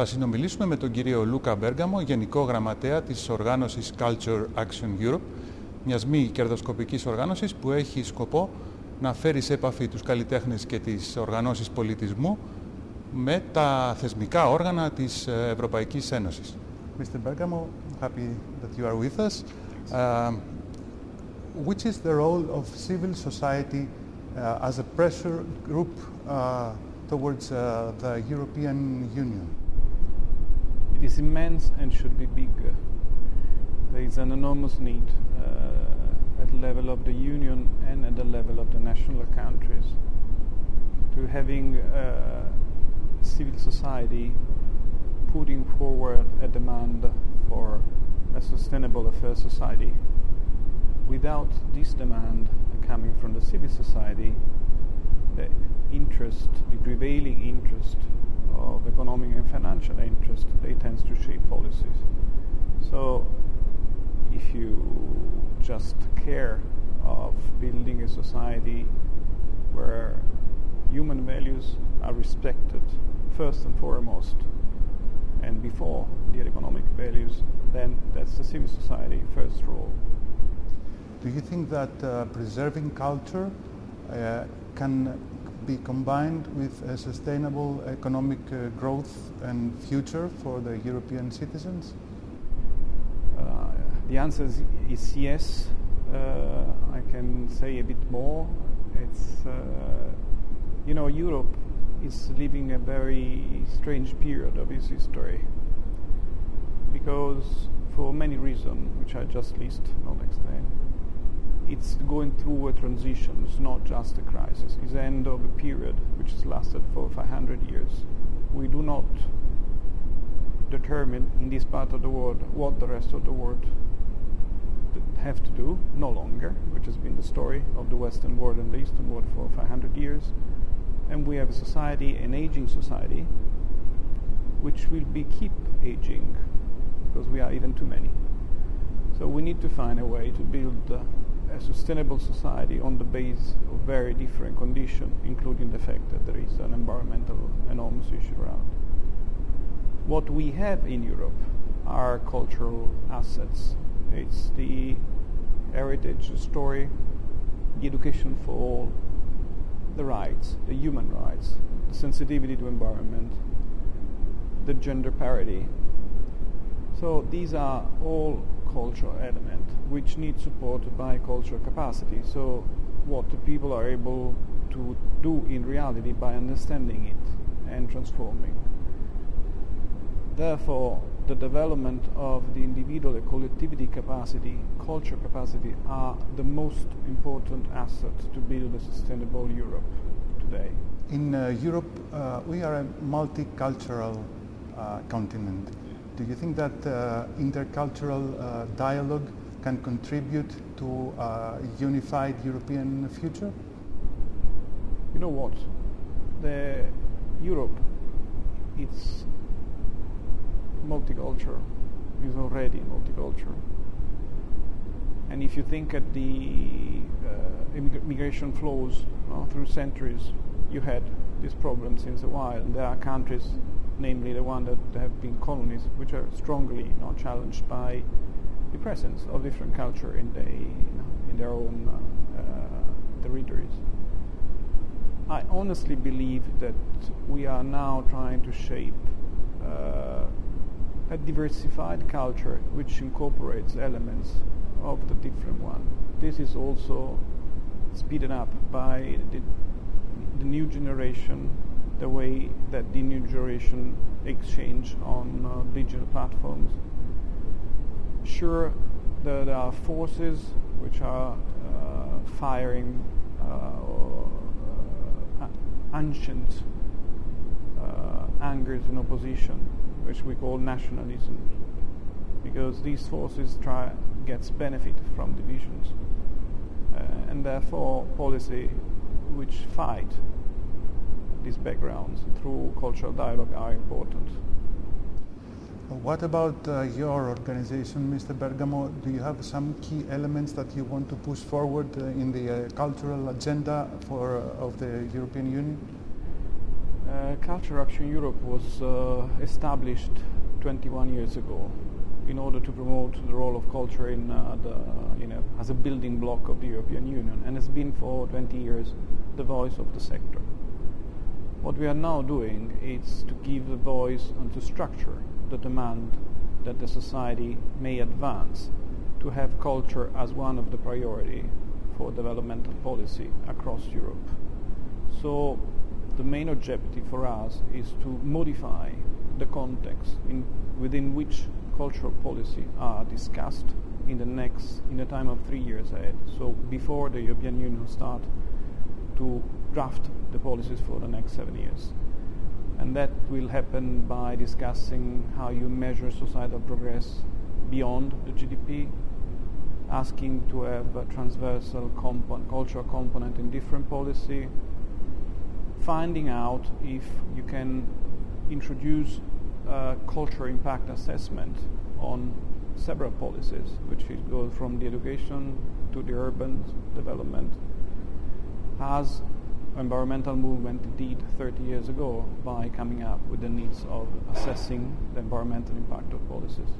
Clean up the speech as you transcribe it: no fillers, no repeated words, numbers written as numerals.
Θα συνομιλήσουμε με τον κύριο Λούκα Μπέργαμο, Γενικό Γραμματέα της οργάνωσης Culture Action Europe, μιας μη κερδοσκοπικής οργάνωσης που έχει σκοπό να φέρει σε επαφή τους καλλιτέχνες και τις οργανώσεις πολιτισμού με τα θεσμικά όργανα της Ευρωπαϊκής Ένωσης. Mr. Bergamo, happy that you are with us. Which is the role of civil society as a pressure group towards the European Union? It is immense and should be bigger. There is an enormous need at the level of the Union and at the level of the national countries to having civil society putting forward a demand for a sustainable and fair society. Without this demand coming from the civil society, the prevailing interest of economic and financial interest, they tend to shape policies. So if you just care of building a society where human values are respected first and foremost, and before the economic values, then that's the civil society first role. Do you think that preserving culture can be combined with a sustainable economic growth and future for the European citizens? The answer is yes. I can say a bit more. It's, Europe is living a very strange period of its history because for many reasons, which I just list, not explain. It's going through a transition. It's not just a crisis. It's the end of a period which has lasted for 500 years. We do not determine in this part of the world what the rest of the world have to do, no longer, which has been the story of the Western world and the Eastern world for 500 years. And we have a society, an aging society, which will keep aging because we are even too many. So we need to find a way to build a sustainable society on the base of very different conditions, including the fact that there is an environmental enormous issue around. What we have in Europe are cultural assets. It's the heritage, the story, the education for all, the rights, the human rights, the sensitivity to environment, the gender parity. So these are all cultural elements which need support by cultural capacity. So what the people are able to do in reality by understanding it and transforming. Therefore, the development of the individual and collectivity capacity, culture capacity, are the most important assets to build a sustainable Europe today. In Europe, we are a multicultural continent. Do you think that intercultural dialogue can contribute to a unified European future? You know what? Europe, it's multicultural, is already multicultural. And if you think at the immigration flows through centuries, you had this problem since a while. There are countries, namely the one that have been colonies, which are strongly challenged by the presence of different culture in their own territories. I honestly believe that we are now trying to shape a diversified culture which incorporates elements of the different one. This is also speeded up by the new generation, the way that the new generation exchange on digital platforms. Sure, there are forces which are firing ancient angers in opposition, which we call nationalism, because these forces gets benefit from divisions, and therefore policy which fight these backgrounds through cultural dialogue are important. What about your organization, Mr. Bergamo? Do you have some key elements that you want to push forward in the cultural agenda of the European Union? Culture Action Europe was established 21 years ago in order to promote the role of culture in as a building block of the European Union, and has been for 20 years the voice of the sector. What we are now doing is to give the voice and to structure the demand that the society may advance to have culture as one of the priority for developmental policy across Europe. So the main objective for us is to modify the context within which cultural policy are discussed in the time of 3 years ahead. So before the European Union start to draft the policies for the next 7 years. And that will happen by discussing how you measure societal progress beyond the GDP, asking to have a transversal cultural component in different policy, finding out if you can introduce a cultural impact assessment on several policies, which goes from the education to the urban development, as environmental movement did 30 years ago by coming up with the needs of assessing the environmental impact of policies.